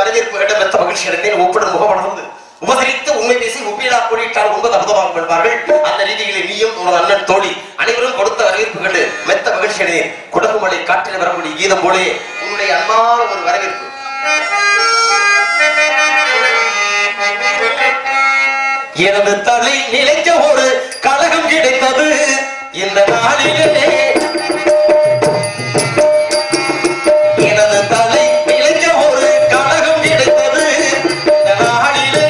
வரவேற்பு கேட்ட மெத்த மகிழ்ச்சி அடைந்தேன். ஒப்பிடும் முகமலர்ந்து உபசரித்து உண்மை பேசி ஒப்பீடா கூடியிட்டால் உண்பது அபுதமாக கொள்வார்கள். அந்த ரீதியிலே நீயும் உனது அண்ணன் தோழி அனைவரும் கொடுத்த வரவேற்பு கண்டு மெத்த மகிழ்ச்சி அடைந்தேன். குடகுமலை காற்றில் வரக்கூடிய கீதம் போலே உன்னுடைய அன்பான ஒரு வரவேற்பு. எனது தலை நிலைக்க ஒரு கழகம் கிடைத்தது இந்த நாளிலே. எனது தலை நிலைக்க ஒரு கழகம் கிடைத்தது இந்த நாளிலே.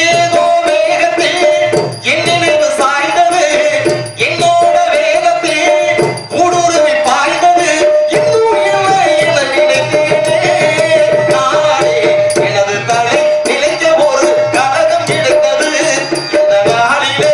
ஏதோ வேகத்தில் என் நினைவு சாய்ந்தது, என்னோட வேகத்தில் ஊடுருவி பாய்ந்தது. இன்னும் இல்லை என நினைத்தேனே நாளே. எனது தலை நிலைக்க ஒரு கழகம் கிடைத்தது இந்த நாளிலே.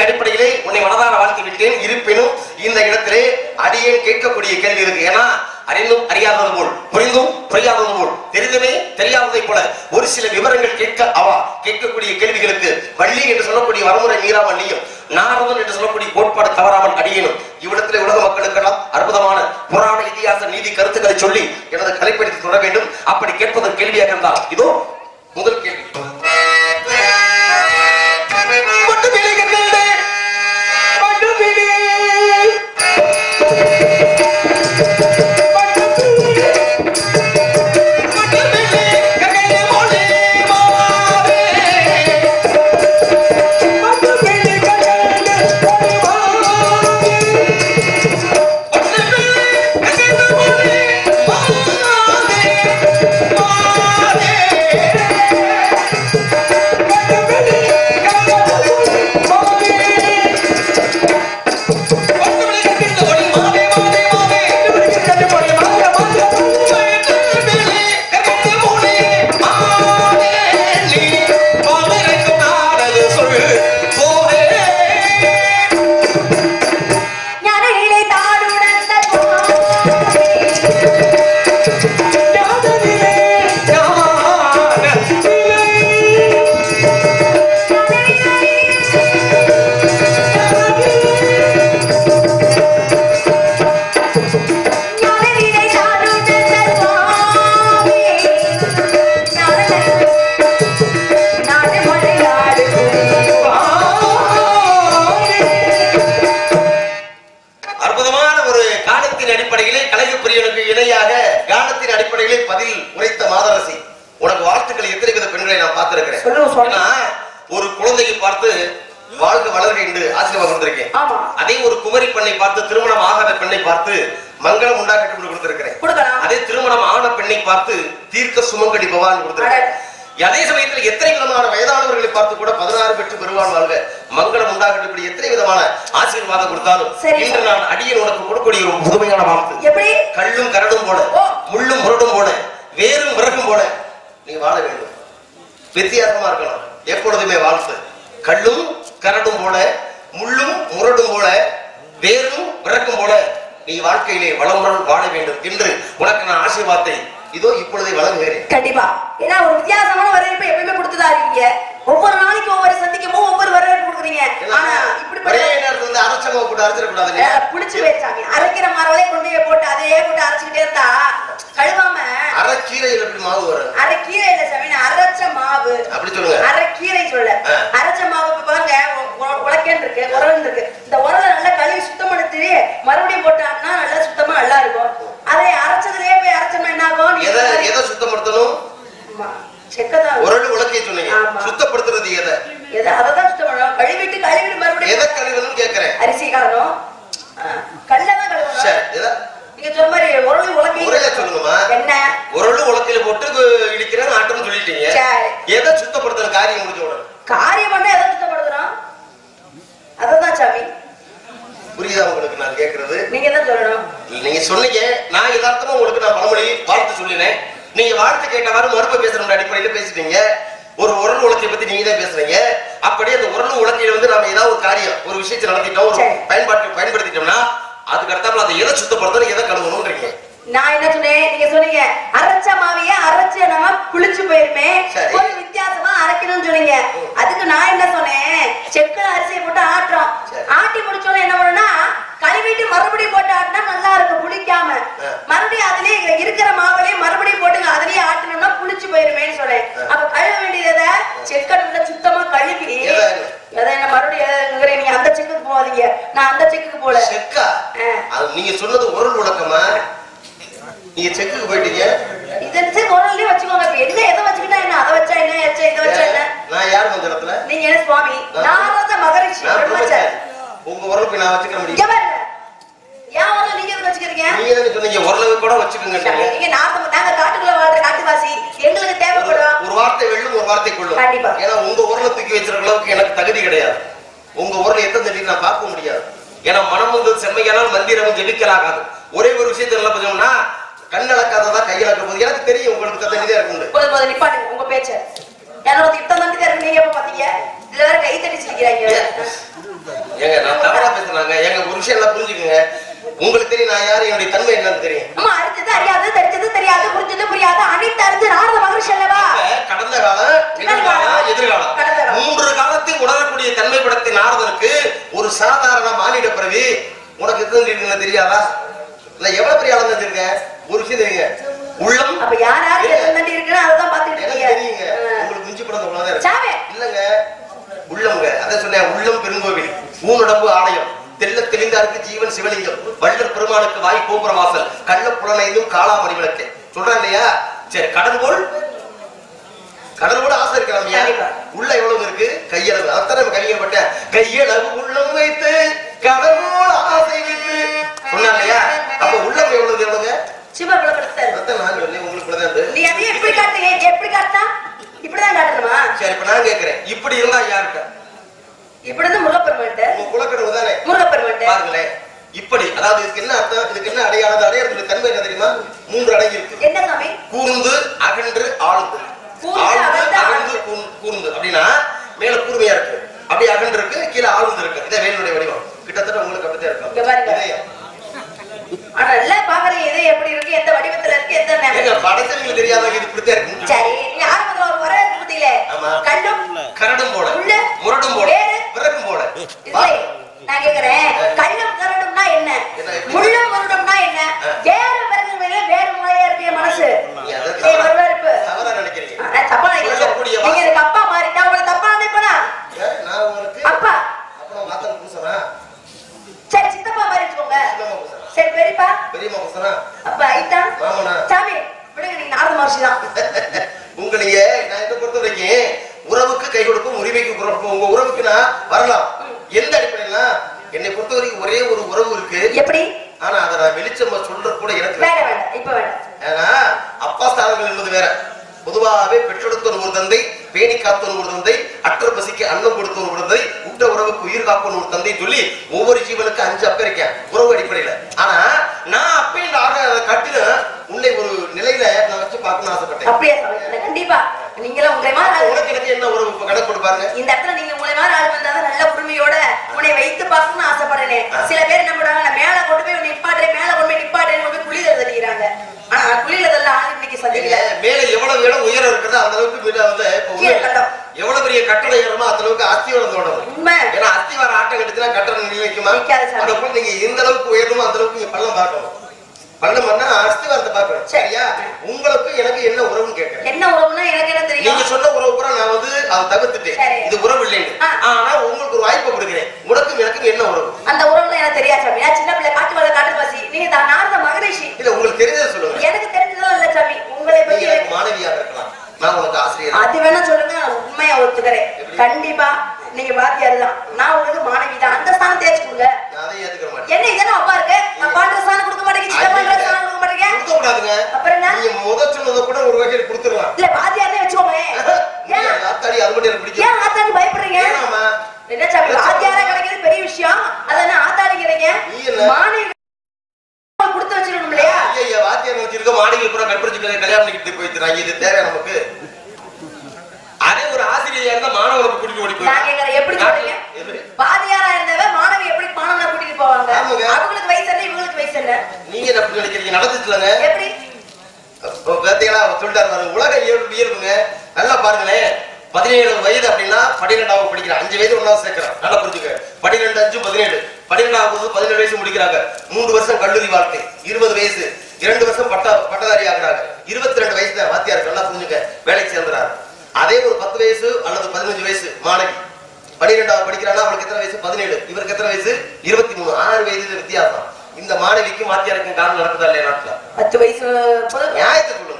அடிப்படையிலே உன்னை மனதார வாழ்த்து விட்டேன். இருப்பினும் இந்த இடத்திலே அடியேன் கேட்கக்கூடிய கேள்வி இருக்கு. ஏன்னா அறிந்தும் அறியாதது போல், புரிந்தும் புரியாதது போல், தெரிந்துமே தெரியாததை போல ஒரு சில விவரங்கள் கேட்கக்கூடிய கேள்விகளுக்கு வள்ளி என்று சொல்லக்கூடிய வரமுறை மீறாமல் நீயும், நாரதன் என்று சொல்லக்கூடிய கோட்பாடு தவறாமல் அடியேனும் இவ்விடத்திலே உலக மக்களுக்கெல்லாம் அற்புதமான புராண இதிகாச நீதி கருத்துக்களை சொல்லி எனது கலைப்படுத்தி தொடர வேண்டும். அப்படி கேட்பதற்கு கேள்வியாக இருந்தால் இதோ முதல் கேள்வி. குழந்தையை பார்த்து வாழ்க வளர்க என்று ஆசீர்வாதம் கொடுத்திருக்கேன். அதே ஒரு குமரி பெண்ணை பார்த்து திருமணம் ஆகாத பெண்ணை பார்த்து மங்களம் உண்டாகட்டும் கொடுத்திருக்கிறேன். அதே திருமணம் ஆன பெண்ணை பார்த்து தீர்க்க சுமங்கடி பவான் கொடுத்திருக்கிறேன். அதே சமயத்தில் எத்தனை விதமான வயதானவர்களை பார்த்து கூட 16 பெற்று பெறுவான் வாழ்க மங்களம் உண்டாகட்டும் இப்படி எத்தனை விதமான ஆசீர்வாதம் கொடுத்தாலும் இன்று நான் அடியேன் உனக்கு கொடுக்கக்கூடிய ஒரு புதுமையான வாழ்த்து. கல்லும் கரடும் போல முள்ளும் முரடும் போல வேரும் விறகும் போல நீ வாழ வேண்டும். வித்தியாசமா இருக்கணும் எப்பொழுதுமே வாழ்த்து. கல்லும் கரடும் போல முள்ளும் முரடும் போல வேரும் விறக்கும் போல நீ வாழ்க்கையிலே வளமுடன் வாழ வேண்டும் என்று உனக்கு நான் ஆசீர்வாதத்தை இதோ இப்பொழுதே வழங்குகிறேன். கண்டிப்பா. ஏன்னா ஒரு வித்தியாசமான வரவேற்பை எப்பயுமே கொடுத்துதா இருக்கீங்க. ஒவ்வொரு நாளைக்கு ஒவ்வொரு சந்திக்கும் ஒவ்வொரு வரவேற்பு கொடுக்குறீங்க. ஆனா இப்படி ஒரே நேரத்துல வந்து அரைச்சமா போட்டு அரைச்சிட கூடாது. புடிச்சு வச்சாங்க. அரைக்கிற மாரவே கொண்டு போட்டு அதே போட்டு அரைச்சிட்டே இருந்தா கழுவாம அரை கீரையில எப்படி மாவு வரும்? அரை கீரையில சாமி அரைச்ச மாவு அப்படி சொல்லுங்க. அரை கீரை சொல்ல அரைச்ச மாவு பாருங்க உலக்கேன் இருக்கு உரல் இருக்கு. இந்த உரலை நல்லா கழுவி சுத்தம் பண்ணி மறுபடியும் போட்டாங்கன்னா நல்லா சுத்தமா நல்லா இருக்கும். அதை அரைச்சதுலயே போய் அரைச்சோம்னா என்ன ஆகும்? எதை சுத்தப்படுத்தணும்? செக்கதான் உரல் உலக்கைய சொன்னீங்க. சுத்தப்படுத்துறது எதை? அததான் சுத்தம் பண்ணணும். கழுவிட்டு மறுபடியும் எதை கழுவணும்னு கேக்குறேன். அரிசி கலணும் கல்லதான் கழுவணும். நீங்க சொன்ன மாதிரி உரல் உலக்கை சொல்லுங்கம்மா. என்ன உரல் உலக்கையில போட்டு இடிக்கிறேன் ஆட்டம்னு சொல்லிட்டீங்க. எதை சுத்தப்படுத்துற காரியம் முடிஞ்ச உடனே காரியம் பண்ண எதை சுத்தப்படுத்துறோம்? அததான் சாமி. புரியுதா உங்களுக்கு நான் கேக்குறது? நீங்க தான் சொல்லணும். நீங்க சொன்னீங்க நான் யதார்த்தமா உங்களுக்கு நான் பழமொழி வாழ்த்து சொல்லினேன். நீங்க வாழ்த்து கேட்டவாறு மறுப்பு பேசுற அடிப்படையில பேசிட்டீங்க. ஒரு உரல் உலக்கையை பத்தி நீங்க தான் பேசுறீங்க. அப்படி அந்த உரல் உலக்கையில வந்து நாம ஏதாவது ஒரு காரியம் ஒரு விஷயத்தை நடத்திட்டோம் ஒரு பயன்படுத்திட்டோம்னா அதுக்கு அடுத்தாப்புல அதை எதை சுத்தப்படுத்தணும் எதை கழுவணும்ன்றீங்க. நான் என்ன சொன்னேன்? நீங்க சொன்னீங்க அரைச்ச மாவையே அரைச்சு நம்ம புளிச்சு போயிருமே ஒரு வித்தியாசமா அரைக்கணும்னு சொன்னீங்க. அதுக்கு நான் என்ன சொன்னேன்? செக்குல அரிசியை போட்டு ஆட்டுறோம். ஆட்டி முடிச்சோன்னு என்ன பண்ணணும்னா கழுவிட்டு மறுபடியும் போட்டு ஆட்டினா நல்லா இருக்கும் புளிக்காம. மறுபடியும் அதுலயே இருக்கிற மாவுலயே மறுபடியும் போட்டு அதுலயே ஆட்டணும்னா புளிச்சு போயிருமேன்னு சொன்னேன். அப்ப கழுவ வேண்டியதை செக்கை சுத்தமா கழுவி என்ன மறுபடியும் நீங்க அந்த செக்குக்கு போவாதீங்க. நான் அந்த செக்குக்கு போல. செக்கா? நீங்க சொன்னது உரல் உலக்கமா? நீங்க செக்குக்கு போயிட்டீங்க. இதே உரல்லே வச்சுக்கோங்க. என்ன எதை வச்சுக்கிட்டா என்ன? அதை வச்சா என்ன இதை வச்சா என்ன? நான் யார் அந்த இடத்துல? நீங்க என்ன சுவாமி? நாரத மகரிஷி பிரம்மச்சாரி. உங்க உரல் போய் நான் வச்சுக்க முடியும்? ஏன் உரல் நீங்க எதுக்கு வச்சுக்கிறீங்க? நீங்க என்ன சொன்னீங்க? உரலவே கூட வச்சுக்கோங்க. நீங்க நாங்க காட்டுக்குள்ள வாழ்ற காட்டுவாசி எங்களுக்கு தேவைப்படும். ஒரு வார்த்தை வெல்லும் ஒரு வார்த்தை கொள்ளும். ஏன்னா உங்க உரலை தூக்கி வச்சிருக்க அளவுக்கு எனக்கு தகுதி கிடையாது. உங்க உரல் எத்தனை தள்ளி நான் பார்க்க முடியாது. ஏன்னா மனம் வந்து செம்மையானால் மந்திரமும் ஜெபிக்கலாகாது. ஒரே ஒரு விஷயத்தை நல்லா பார்த்தோம்னா கண்ணளக்காததான் கையிலக்க போது எனக்கு தெரியும். உங்களுக்கு தகுதியா இருக்கு. நிப்பாட்டுங்க உங்க பேச்ச. என்னோட இத்தனை தண்டி இருக்கு. நீங்க எப்ப பாத்தீங்க? இதுல வேற கை தட்டி சிரிக்கிறாங்க. ஏங்க நான் தவறா பேசுறாங்க. எங்க ஒரு விஷயம் எல்லாம் புரிஞ்சுக்குங்க. உங்களுக்கு தெரியும் நான் யாரு என்னுடைய தன்மை என்னன்னு தெரியும். அம்மா அறிஞ்சது அறியாது தெரிஞ்சது தெரியாது புரிஞ்சது புரியாது அனைத்து அறிஞ்சு நாரத மகரிஷி அல்லவா? கடந்த காலம் நிகழ்காலம் எதிர்காலம் 3 காலத்தில் உணரக்கூடிய தன்மை படத்தை நாரதனுக்கு ஒரு சாதாரண மானிட பிறவி உனக்கு எதுன்னு தெரியாதா? இல்ல எவ்வளவு பெரிய ஆளு தெரியுங்க. ஒரு விஷயம் தெரியுங்க. உள்ளம் அப்ப யார் யார் எத்தனை இருக்குன்னு அதான் பாத்துக்கிட்டு இருக்கீங்க. உங்களுக்கு மிஞ்சி படம் உள்ளதே இல்லங்க. உள்ளம்ங்க அத சொன்னேன். உள்ளம் பெருங்கோவில் ஊனுடம்பு ஆலயம் தெல்ல தெளிந்தாருக்கு ஜீவன் சிவலிங்கம் வள்ளல் பெருமானுக்கு வாய் கோபுர வாசல் கள்ள புலனைந்தும் காளாமணி விளக்கு சொல்றான் இல்லையா? சரி கடல் போல் ஆசை இருக்கலாம். உள்ள எவ்வளவு இருக்கு? கையளவு. அத்தனை கவிஞர் பட்ட கையளவு உள்ளம் வைத்து கடல் போல் ஆசை வைத்து சொன்னா இல்லையா? அப்ப உள்ளம் எவ்வளவு எவ்வளவுங்க? சிவ விளக்கெடுத்தாரு. நான் சொல்லி உங்களுக்கு நீ அதையே எப்படி காட்டுங்க? எப்படி காட்டா? இப்படிதான் காட்டணுமா? சரி இப்ப நான் கேட்கிறேன். இப்படி இருந்தா யாருக்க? இப்படிதான் முருகப்பெருமான்ட்ட. உங்க குலக்கடவு தானே முருகப்பெருமான்ட்ட. பாருங்களேன் இப்படி அதாவது இதுக்கு என்ன அர்த்தம்? இதுக்கு என்ன அடையாளம்? அடையாளத்துடைய தன்மை என்ன தெரியுமா? 3 அடங்கி இருக்கு. என்ன சாமி? கூர்ந்து அகன்று ஆழ்ந்து. அகன்று கூர்ந்து அப்படின்னா மேல கூர்மையா இருக்கு. அப்படியே அகன்று இருக்கு கீழே ஆழ்ந்து இருக்கு. இதை வேலுடைய வடிவம் கிட்டத்தட்ட உங்களுக்கு அப்படித்தான் இருக்கும். ஆனா நல்லா பாக்குறீங்க இது எப்படி இருக்கு எந்த வடிவத்துல இருக்கு எந்த படத்துல தெரியாத இது இப்படித்தான் இருக்கு. சரி நீ ஆரம்பத்துல ஒரு வர குட்டியில கண்ணும் கரடும் போல முரடும் போல விறகும் போல நான் கேக்குறேன். கண்ணும் கரடும்னா என்ன? முள்ளும் முரடும்னா என்ன? வேறு விறகுல வேறு முறையா இருக்கு மனசு. தவறா நினைக்கிறீங்க. தப்பா நினைக்கிறீங்க. நீங்க எனக்கு அப்பா மாறிட்டா உங்களை தப்பா நினைப்பனா? நான் உங்களுக்கு அப்பா அப்பா மாத்தல பூசறா. சரி சித்தப்பா மாதிரி வச்சுக்கோங்க. சரி பெரியப்பா பெரியம்மா பூசறா. அப்பா ஐட்டா மாமனா சாமி விடுங்க. நீங்க நாரத மகரிஷி தான். உங்களையே நான் இத பொறுத்த வரைக்கும் உறவுக்கு கை அப்படின்னா வரலாம். எந்த அடிப்படையில என்னை பொறுத்தவரைக்கும் ஒரே ஒரு உறவு இருக்கு. எப்படி? ஆனா அதை நான் வெளிச்சமா சொல்ற கூட எனக்கு வேண்டாம், இப்ப வேண்டாம். ஏன்னா அப்பா ஸ்தானங்கள் என்பது வேற. பொதுவாகவே பெற்றெடுத்தோர் ஒரு தந்தை, பேணி காத்தோர் ஒரு தந்தை, அற்ற பசிக்கு அன்னம் கொடுத்தோர் ஒரு தந்தை, உற்ற உறவுக்கு உயிர் காப்போர் ஒரு தந்தை சொல்லி ஒவ்வொரு ஜீவனுக்கு 5 அப்ப இருக்கேன் உறவு அடிப்படையில. ஆனா நான் அப்பையும் ஆக அதை கட்டின உன்னை ஒரு நிலையில நான் வச்சு பார்க்கணும்னு ஆசைப்பட்டேன். அப்படியே கண்டிப்பா நீங்களும் உங்களை மாதிரி உனக்கு எனக்கு என்ன உறவு கணக்கு கொடுப்பாருங்க. இந்த இடத்துல நீங்க உங்களை மாதிரி ஆள் வந்தாதான் நல்ல உரிமையோட உன்னை வைத்து பார்க்கணும்னு ஆசைப்படுறேன். சில பேர் என்ன பண்றாங்க, நான் மேல கொண்டு போய் நிப்பாட்டுறேன், மேல கொண்டு போய் நிப்பாட்டுறேன் போய் குளியில தள்ளிக்கிறாங்க. ஆனா குளியில தள்ள ஆள் இன்னைக்கு சந்திக்கல. மேல எவ்வளவு இடம் உயரம் இருக்கிறது அந்த அளவுக்கு மேல வந்து எவ்வளவு பெரிய கட்டளை ஏறமோ அந்த அளவுக்கு அஸ்திவாரம் தோணும். உண்மை. ஏன்னா அஸ்திவாரம் ஆட்டம் கட்டுச்சுன்னா கட்டணம் நிலைக்குமா? அதுக்குள்ள நீங்க எந்த அளவுக்கு உயரணுமோ அந்த அளவுக்கு நீங்க பள்ளம் பார்க்கணும். பள்ளம் பண்ணா அஸ்திவாரத்தை பார்க்கணும். சரியா? உங்களுக்கு எனக்கு என்ன உறவுன்னு கேட்கிறேன். என்ன உறவுன்னா எனக்கு என்ன தெரியும்? நீங்க சொன்ன உறவு கூட நான் வந்து அதை தவிர்த்துட்டேன். இது உறவு இல்லைன்னு. ஆனா உங்களுக்கு ஒரு வாய்ப்பு கொடுக்கிறேன். உனக்கும் எனக்கும் என்ன உறவு? அந்த உறவுல எனக்கு தெரியாது சாமி. நான் சின்ன பிள்ளை காட்டு வர காட்டு பசி. நீங்க நாரத மகரிஷி. இல்ல உங்களுக்கு தெரிஞ்சதை சொல்லுங்க. எனக்கு தெரிஞ்சதோ இல்ல சாமி. உங்களை பத்தி எனக்கு மாணவியா இருக்கலாம், நான் உங்களுக்கு ஆசிரியர். அது வேணா சொல்லுங்க, நான் உண்மையா ஒத்துக்கிறேன். கண்டிப்பா நீங்க வாத்தியார் தான், நான் உங்களுக்கு மாணவி தான். அந்த ஸ்தானம் தேய்ச்சி கொடுங்க. அதை ஏத்துக்க மாட்டேன். என்ன இதெல்லாம் அப்பா இருக்கு, நான் பாடுற ஸ்தானம் கொடுக்க மாட்டேங்க, சின்ன பண்ற ஸ்தானம் கொடுக்க மாட்டேங்க. கொடுக்க கூடாதுங்க. அப்புறம் என்ன? நீங்க முதல் சொன்னதை கூட ஒரு வகையில் கொடுத்துடலாம். இல்ல வாத்தியார்னே வச்சுக்கோமே. ஏன் ஆத்தாடி அது மட்டும் எனக்கு பிடிக்கும். ஏன் ஆத்தாடி பயப்படுறீங்க? ஏனாமா என்ன சாமி, வாத்தியாரா கிடைக்கிறது பெரிய விஷயம். அத நான் ஆத்தாடிங்கிறீங்க. மாணவி கொடுத்து வச்சிரணும் இல்லையா? ஐயா வாத்தியார் வச்சிருக்க மாணவிகள் கூட கற்பழிச்சு கல்யாணம் பண்ணிட்டு போயிடுறாங்க. இது தேவை நமக்கு. அதே ஒரு ஆசிரியரா இருந்தா மாணவனுக்கு கூட்டிட்டு ஓடி போய் நான் கேக்குறேன், எப்படி சொல்றீங்க? வாத்தியாரா இருந்தவ மாணவி எப்படி மாணவனை கூட்டிட்டு போவாங்க? அவங்களுக்கு வயசு என்ன, இவங்களுக்கு வயசு என்ன? நீங்க என்ன நினைக்கிறீங்க? நடந்துச்சுலங்க. எப்படி பாத்தீங்களா சொல்லிட்டாரு. உலக இயல்புங்க நல்லா பாருங்களேன். 17 வயது அப்படின்னா 12வது படிக்கிறான். 5 வயது ஒன்னாவது சேர்க்கிறான். நல்லா புரிஞ்சுக்க. 12 5 17 12வது 17 வயசு முடிக்கிறாங்க. 3 வருஷம் கல்லூரி வாழ்க்கை, 20 வயசு 2 வருஷம் பட்டதாரி ஆகுறாங்க. 22 வயசு தான் வாத்தியார். நல்லா புரிஞ்சுக்க, வேலைக்கு சேர்ந்துறாரு. அதே ஒரு 10 வயசு அல்லது 15 வயசு மாணவி 12வது படிக்கிறான்னா அவளுக்கு எத்தனை வயசு? 17. இவருக்கு எத்தனை வயசு? 23. 6 வயது வித்தியாசம். இந்த மாணவிக்கும் வாத்தியாருக்கும் காரணம் நடக்குதா இல்லையா? நாட்டுல 10 வயசு நியாயத்தை சொல்லுங்க.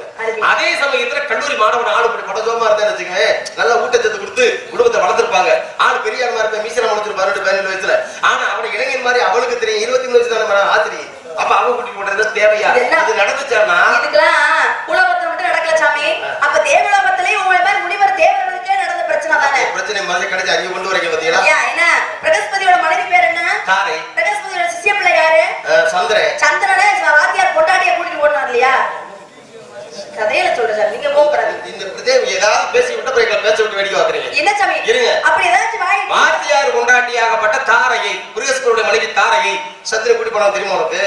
அதே சமயத்துல கல்லூரி மாணவன் ஆளு படஜோமா இருந்தா வச்சுக்கவே, நல்ல ஊட்டச்சத்து கொடுத்து குடும்பத்தை வளர்த்திருப்பாங்க. ஆள் பெரிய ஆள் மாதிரி மீசனம் முடிச்சிருப்பாரு 17 வயசுல. ஆனா அவனை இளைஞன் மாதிரி அவளுக்கு தெரியும் 23 வயசு தானே ஆசிரியர். அப்ப அவங்க கூட்டி போடுறது தேவையா? இது நடந்துச்சானா? இதுக்கெல்லாம் உலகத்துல மட்டும் நடக்கல சாமி. அப்ப தேவலோகத்திலே உங்களை மாதிரி முனிவர் தேவர்களுக்கே நடந்த பிரச்சனை தானே. பிரச்சனை மாதிரி கிடைச்சு அங்க கொண்டு வரீங்க பாத்தீங்களா? என்ன பிரகஸ்பதியோட மனைவி பேர் என்ன? தாரை. பிரகஸ்பதியோட சிஷ்ய பிள்ளை யாரு? சந்திரன். சந்திரனே வாத்தியார் பொண்டாட்டியை கூட்டிட்டு ஓடுனார் இல்லையா? கதையில சொல்றேன், நீங்க போகக்கூடாது. இந்த பிரதேவ ஏதாவது பேசி விட்டு பிரேக்கல பேச விட்டு வேடிக்கை பாக்குறீங்க. என்ன சாமி? இருங்க. அப்படி ஏதாச்சும் வாத்தியார் கொண்டாட்டியாகப்பட்ட தாரையை, பிரகஸ்பதியோட மனைவி தாரையை சந்திரன் கூட்டி போனா தெரியுமா உனக்கு?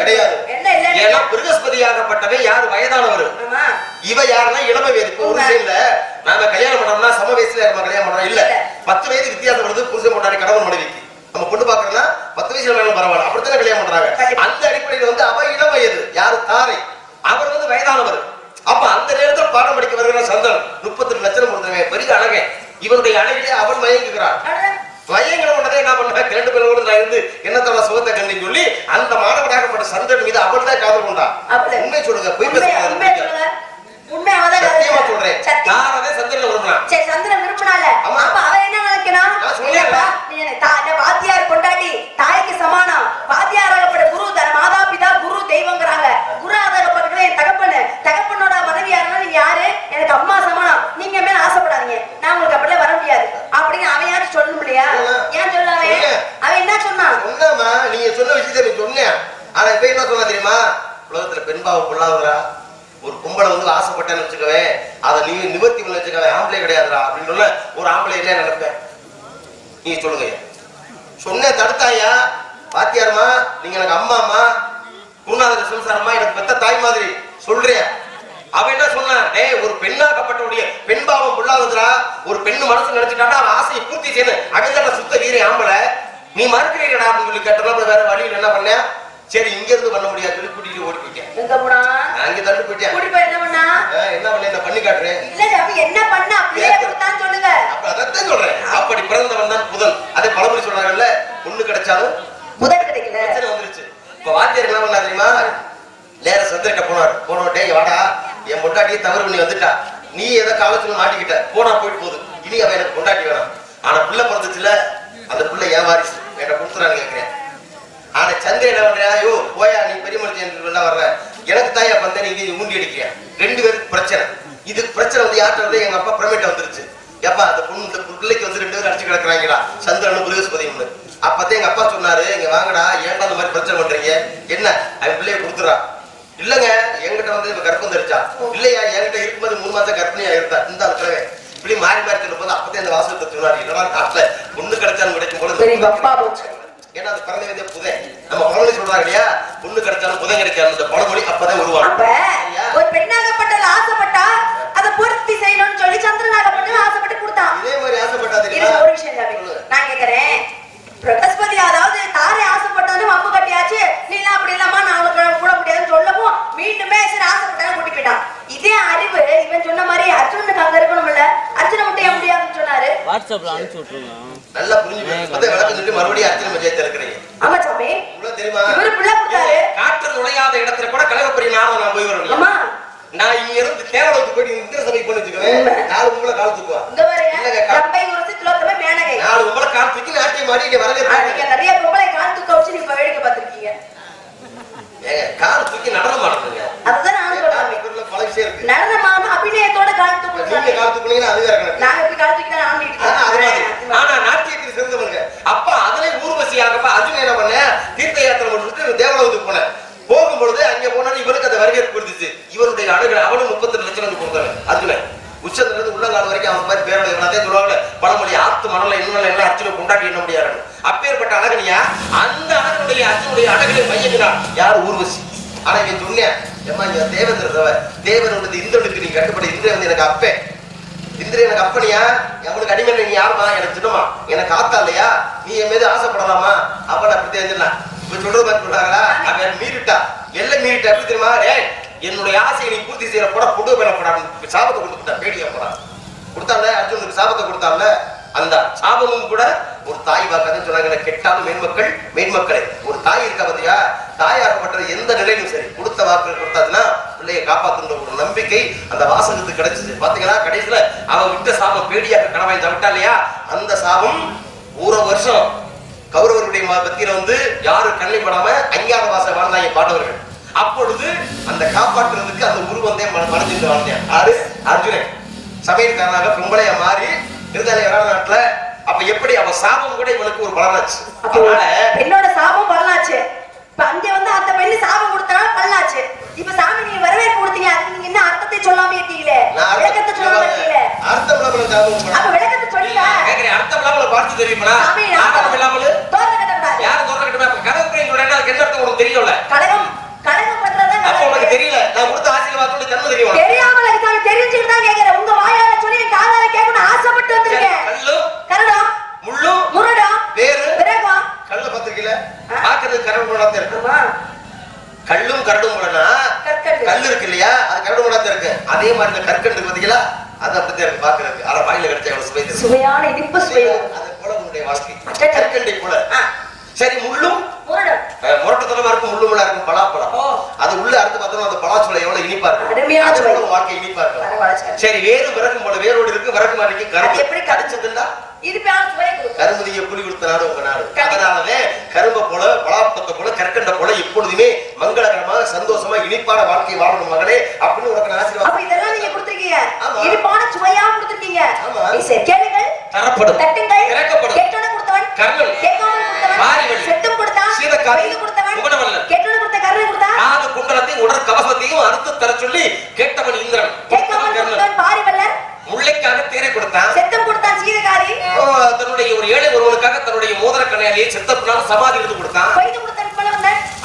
கிடையாது. என்ன இல்ல. ஏன்னா பிரகஸ்பதியாகப்பட்டவே யார்? வயதானவர். ஆமா. இவ யாருன்னா இளம வயது. ஒரு விஷயம் இல்ல, நாம கல்யாணம் பண்ணோம்னா சம வயசுல நம்ம கல்யாணம் பண்றோம் இல்ல. 10 வயது வித்தியாசம் வருது புருஷன் கொண்டாடி கணவன் மனைவிக்கு. நம்ம பொண்ணு பாக்குறோம்னா 10 வயசுல வேணும் பரவாயில்ல, அப்படித்தானே கல்யாணம் பண்றாங்க. அந்த அடிப்படையில் வந்து அவ இளம் வயது. யாரு? தாரை. அவர் வந்து வயதானவர். அப்ப அந்த நேரத்தில் பாடம் படிக்க வருகிற சந்திரன் 32 லட்சம் கொடுத்தவன், பெரிய அழகே. இவருடைய அழகிலே அவன் மயங்குகிறான். மயங்கிற உடனே என்ன பண்ண, 2 பேரோட இருந்து என்னத்தோட சுகத்தை கண்டின்னு சொல்லி அந்த மாணவனாகப்பட்ட சந்திரன் மீது அவள் தான் காதல் கொண்டா. உண்மை சொல்லுங்க, பொய் பேசுங்க. உண்மை சத்தியமா சொல்றேன். தாரதே சந்திரன் விரும்பினா. சரி, சந்திரன் விரும்பினால அப்ப அவ என்ன நினைக்கணும்? நான் சொல்லேப்பா, நீ வாத்தியார் கொண்டாடி தாய்க்கு சமானம். வாத்தியாராகப்பட்ட குரு மாதா பிதா குரு தெய்வங்கறாங்க. குரு ஆதாரப்பட்ட என் தகப்பனு, தகப்பனோட மனைவி யாருன்னா நீங்க யாரு? எனக்கு அம்மா சமானம். நீங்க மேல ஆசைப்படாதீங்க, நான் உங்களுக்கு அப்படியே வர முடியாது அப்படின்னு அவன் யாரும் சொல்லணும் இல்லையா? ஏன் சொல்லாவே? அவன் என்ன சொன்னான்? சொன்னாமா, நீங்க சொன்ன விஷயத்தை நீ சொன்னேன். ஆனா இப்ப என்ன சொன்னா தெரியுமா? உலகத்துல பெண்பாவம் பொல்லாதவரா, ஒரு பொம்பளை வந்து ஆசைப்பட்டேன்னு வச்சுக்கவே, அதை நீ நிவர்த்தி பண்ண வச்சுக்கவே, ஆம்பளை கிடையாதுரா அப்படின்னு சொல்ல ஒரு ஆம்பளை இல்லையா நினைப்பேன். நீங்க சொல்லுங்க. சொன்ன தடுத்தாயா? பாத்தியாருமா, நீங்க எனக்கு அம்மாமா, குருநாதர் சம்சாரமா, எனக்கு பெத்த தாய் மாதிரி சொல்றேன். அவ என்ன சொன்னா, ஒரு பெண்ணாகப்பட்டவுடைய பெண்பாவம் பொல்லாததுரா. ஒரு பெண்ணு மனசு நினைச்சுட்டானா அவன் ஆசையை பூர்த்தி செய்யணும். அங்கதான் சுத்த வீரே ஆம்பளை, நீ மறுக்கிறீடா அப்படின்னு சொல்லி கேட்டா வேற வழியில் என்ன பண்ண? சரி, இங்க இருந்து பண்ண முடியாது சொல்லி கூட்டிட்டு ஓடி போயிட்டேன். எங்க போனா? அங்க தள்ளி போயிட்டேன். கூட்டி போய் என்ன பண்ணா? என்ன பண்ண? என்ன பண்ணி காட்டுறேன். இல்ல அப்ப என்ன பண்ண? அப்படியே கொடுத்தான் சொல்லுங்க. அப்ப அதான் சொல்றேன். அப்படி பிறந்தவன் தான் புதன். அதே பழமொழி சொல்றாங்கல்ல, பொண்ணு கிடைச்சாலும் புதன் கிடைக்கல. பிரச்சனை வந்துருச்சு. இப்ப வாத்தியார் என்ன பண்ணா தெரியுமா? நேர சந்திரட்ட போனார். போனோட்டே, வாடா, என் பொண்டாட்டியை தவறு பண்ணி வந்துட்டா, நீ எதை காலத்துல மாட்டிக்கிட்ட, போனா போயிட்டு போகுது, இனி அவன் எனக்கு பொண்டாட்டி வேணாம். ஆனா பிள்ளை பிறந்துச்சுல அந்த பிள்ளை ஏன் வாரிசு என்கிட்ட கொடுத்துறான்னு கேட்கிறேன். ஆனா சந்திரன் என்ன பண்றியா, ஐயோ போயா நீ பெரிய மனுஷன் வர்ற, எனக்கு தாயா பந்தேன் இது ஊண்டி அடிக்கிறேன். 2 பேருக்கு பிரச்சனை. இதுக்கு பிரச்சனை வந்து யார்கிட்ட வந்து எங்க அப்பா பிரமேட்ட வந்துருச்சு. எப்பா அந்த பொண்ணு இந்த பிள்ளைக்கு வந்து 2 பேரும் அடிச்சு கிடக்குறாங்களா, சந்திரன் பிருகஸ்பதினு. அப்பதான் எங்க அப்பா சொன்னாரு, இங்க வாங்கடா ஏன்டா அந்த மாதிரி பிரச்சனை பண்றீங்க, என்ன அவன் பிள்ளைய கொடுத்துறா. இல்லங்க என்கிட்ட வந்து இப்ப கர்ப்பம் தரிச்சா, இல்லையா என்கிட்ட இருக்கும்போது 3 மாசம் கர்ப்பிணியா இருந்தா இந்த இருக்கிறவங்க இப்படி மாறி மாறி சொல்லும் போது அப்பதான் இந்த வாசகத்தை சொன்னாரு. இல்லைன்னா காட்டுல பொண்ணு கிடைச்சாலும் கிடைக்கும் போது, ஏன்னா அது பிறந்த வேண்டிய புதை நம்ம பழமொழி சொல்றாங்க இல்லையா, பொண்ணு கிடைச்சாலும் புதை கிடைச்சாலும் இந்த பழமொழி அப்பதான் உருவாங்க. ஒரு பெண்ணாகப்பட்டது ஆசைப்பட்டா அதை பூர்த்தி செய்யணும்னு சொல்லி சந்திரனாகப்பட்டது ஆசைப்பட்டு கொடுத்தான். இதே மாதிரி ஆசைப்பட்டாது. ஒரு விஷயம் நான் கேக்குறேன், பிரகஸ்பதி அதாவது தாரை ஆசைப்பட்டது அம்பு கட்டியாச்சு, நீ எல்லாம் அப்படி இல்லாம நான் அவனுக்கு கூட முடியாதுன்னு சொல்லவும் மீண்டுமே சரி ஆசைப்பட்டாலும் கூட்டி போயிட்டான். இதே அறிவு இவன் சொன்ன மாதிரி அர்ஜுனுக்கு அங்க இருக்கணும் இல்ல, அர்ஜுன மட்டும் ஏன் முடியாதுன்னு சொன்னாரு. வாட்ஸ்அப்ல அனுப்பிச்சு விட்டுருங்க. நல்லா புரிஞ்சுக்கணும். விளக்கம் சொல்லி மறுபடியும் அர்ஜுன மஜயத்தை இருக்கிறீங்க. ஆமா சாமி, இவ்வளவு தெரியுமா, இவரு பிள்ளை கொடுத்தாரு. காற்று நுழையாத இடத்துல கூட கலகப்படி நானும் நான் போய் வரணும். ஆமா நான் இங்க இருந்து கேரளத்துக்கு போயிட்டு இந்திர சபை பண்ணி வச்சுக்குவேன். 4 உங்களை கால் தூக்குவான். இங்க பாருங்க, கம்பை உரசி துலக்கமே மேனகை. 4 உங்களை கால் தூக்கி நாட்டியம் ஆடி இங்க வரவேற்பாங்க. நீங்க நிறைய பொம்பளை கால் தூக்க வச்சு நீங்க வேடிக்கை பார்த்திருக்கீங்க. ஏங்க கால் தூக்கி நடனம் ஆடுறீங்க. அதுதான் நான் சொல்றேன். பல விஷயம் இருக்கு. நடனமாம அபிநயத்தோட கால் தூக்குறீங்க. நீங்க கால் தூக்குனீங்கன்னா அது வேற கணக்கு. நாங்க இப்படி கால் தூக்கி தான் ஆடிட்டு. ஆனா நாட்டியத்தில் சிறந்தவங்க. அப்ப அதுல ஊர்வசியாகப்ப அர்ஜுன் என்ன பண்ண, தீர்த்த யாத்திரை முடிச்சுட்டு தேவலோகத்துக்கு போனேன். போகும்பொழுது அங்க போனா இவருக்கு அந்த வரவேற்பு கொடுத்துச்சு. இவருடைய அணுகு அவனும் 32 லட்சம் வந்து கொடுத்தாரு. அர்ஜுனன் உச்சத்துல இருந்து உள்ளங்கால் வரைக்கும் அவன் மாதிரி பேரோட எல்லாத்தையும் சொல்லுவாங்க. பழமொழி ஆத்து மணல இன்னும் எல்லாம் அர்ஜுனை கொண்டாடி என்ன முடியாது. அப்பேற்பட்ட அழகனியா அந்த அழகனுடைய அர்ஜுனுடைய அழகிலே மையமினான் யார், ஊர்வசி. ஆனா இவன் சொன்னேன், ஏமா இங்க தேவேந்திர தேவன் வந்து இந்திரனுக்கு நீ கட்டுப்பட, இந்திரன் வந்து எனக்கு அப்பே, இந்திரன் எனக்கு அப்பனியா, அவனுக்கு அடிமை நீ யாருமா, எனக்கு சின்னமா, எனக்கு ஆத்தா இல்லையா, நீ என் மீது ஆசைப்படலாமா, அப்ப நான் அப்படி தெரிஞ்சிடலாம். இப்ப சொல்றது மாதிரி சொல்றாங்களா, அவன் மீறிட்டா எல்லாம் மீறிட்டா. எப்படி தெரியுமா, என்னுடைய ஆசையை நீ பூர்த்தி செய்யற போட புடு பண்ணப்படாது சாபத்தை கொடுத்துட்டா, பேடியா போடா கொடுத்தால அர்ஜுனுக்கு சாபத்தை கொடுத்தால. அந்த சாபமும் கூட ஒரு தாய் வாக்காதுன்னு சொன்னாங்க. கெட்டாலும் மேன்மக்கள் மேன்மக்களே, ஒரு தாய் இருக்கா பாத்தியா, தாயாகப்பட்டது எந்த நிலையிலும் சரி கொடுத்த வாக்கு கொடுத்தாதுன்னா பிள்ளையை காப்பாத்துன்ற ஒரு நம்பிக்கை அந்த வாசகத்துக்கு கிடைச்சிச்சு. பாத்தீங்கன்னா கடைசியில அவன் விட்ட சாபம் பேடியாக கடவாய் தவிட்டா இல்லையா, அந்த சாபம் 1 வருஷம் கௌரவருடைய பத்தியில வந்து யாரு கண்ணை படாம அஞ்ஞான வாசம் வாழ்ந்தாங்க பாண்டவர்கள். அப்பொழுது அந்த காப்பாற்றுறதுக்கு அந்த உருவந்தே மறைஞ்சிட்டு வாழ்ந்தேன் யாரு, அர்ஜுனன். சமையல்காரனாக பொம்பளையா மாறி இருந்தாலே நாட்டுல. அப்ப எப்படி அவன் சாபம் கூட இவனுக்கு ஒரு பலனாச்சு. என்னோட சாபம் பலனாச்சு. இப்ப அங்க வந்து அந்த பெண்ணு சாபம் கொடுத்தனால பலனாச்சு. இப்ப சாமி நீங்க வரவேற்பு கொடுத்தீங்க, அதுக்கு நீங்க என்ன அர்த்தத்தை சொல்லாம இருக்கீங்களே, விளக்கத்தை சொல்லாம இருக்கீங்களே. அர்த்தம் இல்லாம சாபம் அப்ப விளக்கத்தை சொல்லுங்க. கேக்குறேன், அர்த்தம் இல்லாம பார்த்து தெரியுமா, அர்த்தம் இல்லாம தோற்ற கட்டக்கூடாது. யாரும் தோற்ற கட்டக்கூடாது. கடவுள் சொல்றேன்னா அதுக்கு என்ன அர்த்தம் உனக்கு தெரியல. கடகம் பண்றதா அப்ப உனக்கு தெரியல. நான் கொடுத்த ஆசீர்வாதத்தோட ஜன்ம தெரியும். தெரியாமல இருக்காங்க, தெரிஞ்சிட்டு தான் கேக்குறேன். உங்க வாயால சொல்லி என் காதால கேட்கணும் ஆசைப்பட்டு வந்திருக்கேன். கல்லு கரடம் முள்ளு முரடம் வேறு விரகம் கல்ல பத்திரிக்கையில பாக்குறது கரடு முரடாத்தான் இருக்கு. கல்லும் கரடும் முரடா கல்லு இருக்கு இல்லையா, அது கரடு முரடாத்தான் இருக்கு. அதே மாதிரி இந்த கற்கண்டு பாத்தீங்களா, அது அப்படித்தான் இருக்கு பாக்குறதுக்கு. அரை வாயில கிடைச்ச எவ்வளவு சுவை, சுவையான இனிப்பு சுவை. அது போல உன்னுடைய வாழ்க்கை கற்கண்டை போல. சரி முள்ளும் முரட்டத்தனமா இருக்கும், முள்ளு முள்ளா இருக்கும் பலாப்பழம். அது உள்ள அறுத்து பார்த்தோம்னா அந்த பலாச்சுளை எவ்வளவு இனிப்பா இருக்கும், வாழ்க்கை இனிப்பா இருக்கும். சரி வேறு விறகும் போல வேரோடு இருக்கு, விறகு மாதிரி கரும்பு எப்படி கடிச்சதுன்னா கரும்புதிய புலி கொடுத்த நாடு உங்க நாடு. அதனாலவே கரும்பை போல பலாப்பழத்தை போல கற்கண்ட போல எப்பொழுதுமே மங்களகரமாக சந்தோஷமா இனிப்பான வாழ்க்கை வாழணும் மகளே அப்படின்னு உனக்கு ஆசீர்வாதம். இதெல்லாம் நீங்க கொடுத்திருக்கீங்க, இனிப்பான சுவையா கொடுத்திருக்கீங்க. கேளுங்கள் தரப்படும், தட்டுங்கள் திறக்கப்படும். கேட்டோட கொடுத்தவன் கர்ணன், கேட்காமல் கொடுத்தவன் செத்தும் கொடுத்தான், சீதக்காரி கொடுத்தவன் உடனவல்ல, கேட்டோட கொடுத்த கர்ணன் கொடுத்தான். நாது குண்டலத்தையும் உடற் கவசத்தையும் அறுத்து தர சொல்லி கேட்டவன் இந்திரன், கேட்காமல் கொடுத்தவன் பாரிவல்லர், முல்லைக்காக தேரை கொடுத்தான், செத்தம் கொடுத்தான் சீதகாரி. தன்னுடைய ஒரு ஏழை ஒருவனுக்காக தன்னுடைய மோதிர கணையாலேயே செத்தப்பனாலும் சமாதி எடுத்து கொடுத்தான்.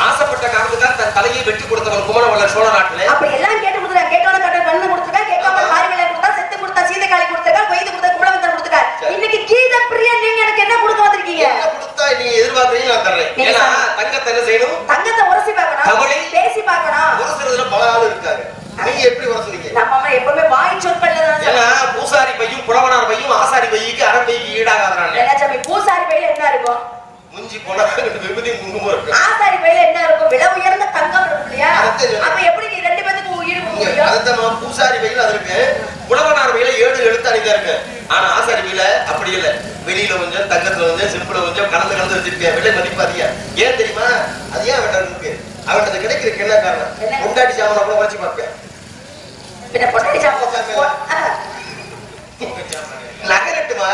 ஆசைப்பட்ட காரணத்துக்காக தன் தலையை வெட்டி கொடுத்தவன் குமரவல்லர் சோழ நாட்டிலே. அப்ப எல்லாம் கேட்டு கொடுத்தாங்க. கேட்டவன கட்ட கண்ணு கொடுத்துட்டா, கேட்காம பாரிவல்லர் கொடுத்தா, செத்து கொடுத்தா சீதகாரி கொடுத்தா, கொய்து கொடுத்தா குமரவல்லர் கொடுத்தா. இன்னைக்கு கீத பிரியன் நீங்க எனக்கு என்ன கொடுக்க வந்திருக்கீங்க? என்ன கொடுத்தா நீங்க எதிர்பார்க்கறீங்க நான் தரேன். ஏன்னா தங்கத்தை என்ன செய்யணும், தங்கத்தை உரசி பார்க்கணும், தமிழை பேசி பார்க்கணும். உரசுறதுல பல ஆளு இருக்காங்க, நீங்க எப்படி உரசுறீங்க? நம்ம அம்மா எப்பவுமே வாய் சொற்கள்ல தான். ஏன்னா பூசாரி பையும் புலவனார் பையும் ஆசாரி பையிக்கு அரை பைக்கு ஈடாகாதறானே. என்ன சாமி பூசாரி பையில என்ன இருக்கும்? முஞ்சி போனா விபதி குங்குமம் இருக்கு. ஆசாரி பையில என்ன இருக்கும்? விலை உயர்ந்த தங்கம் இருக்கும் இல்லையா? அப்ப எப்படி நீ ரெண்டு பேத்துக்கு உயிர் முடியும்? அதுதான் பூசாரி பையில அது இருக்கு, புலவனார் பையில 7 எழுத்தாணி தான் இருக்கு. ஆனா ஆசாரி பையில அப்படி இல்ல, வெளியில கொஞ்சம் தங்கத்துல கொஞ்சம் சிம்பிள கொஞ்சம் கலந்து வச்சிருக்கேன். விலை மதிப்பு அதிகம். ஏன் தெரியுமா? அது ஏன் அவன்கிட்ட இருக்கு? அவன்கிட்ட கிடைக்கிறதுக்கு என்ன காரணம்? பொண்டாட்டி சாமான கூட வச்சு பார்ப்பேன். நகரட்டுமா?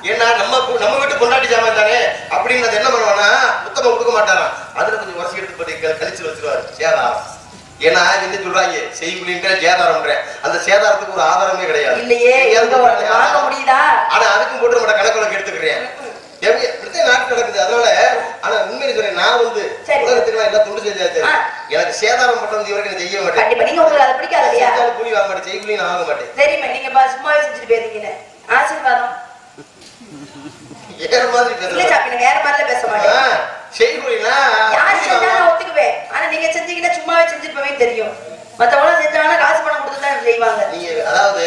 ஏன்னா நம்ம வீட்டு பொண்டாட்டி சாமான் தானே அப்படின்னு என்ன பண்ணுவானா, புத்தகம் கொடுக்க மாட்டாராம். அதுல கொஞ்சம் வருஷம் எடுத்து போட்டு கழிச்சு வச்சிருவாரு. சேதாரம். ஏன்னா என்ன சொல்றாங்க, செய்குலின்ற சேதாரம். அந்த சேதாரத்துக்கு ஒரு ஆதாரமே கிடையாது. ஆனா அதுக்கும் போட்டு நம்ம கணக்கு எடுத்துக்கிறேன். நாட்டு நடக்குது. அதனால ஆனா உண்மையில சொல்றேன், நான் உலகத்துக்கு எல்லாம் துண்டு செஞ்சாச்சு. எனக்கு சேதாரம் பண்றது வரைக்கும் செய்ய மாட்டேன். கூலி வாங்க மாட்டேன், செய்குலி நான் வாங்க மாட்டேன். தெரியுமா? நீங்க சும்மாவே செஞ்சுட்டு போயிருக்கீங்க. ஆசீர்வாதம் வேற மாதிரி வேற மாதிரி பேச மாட்டேன். செய்குலினா யார் செஞ்சாலும் ஒத்துக்குவேன். ஆனா நீங்க செஞ்சீங்கன்னா சும்மாவே செஞ்சுட்டு போவே தெரியும். மத்தவங்க செஞ்சாங்கன்னா காசு பணம் கொடுத்து தான் செய்வாங்க. நீங்க அதாவது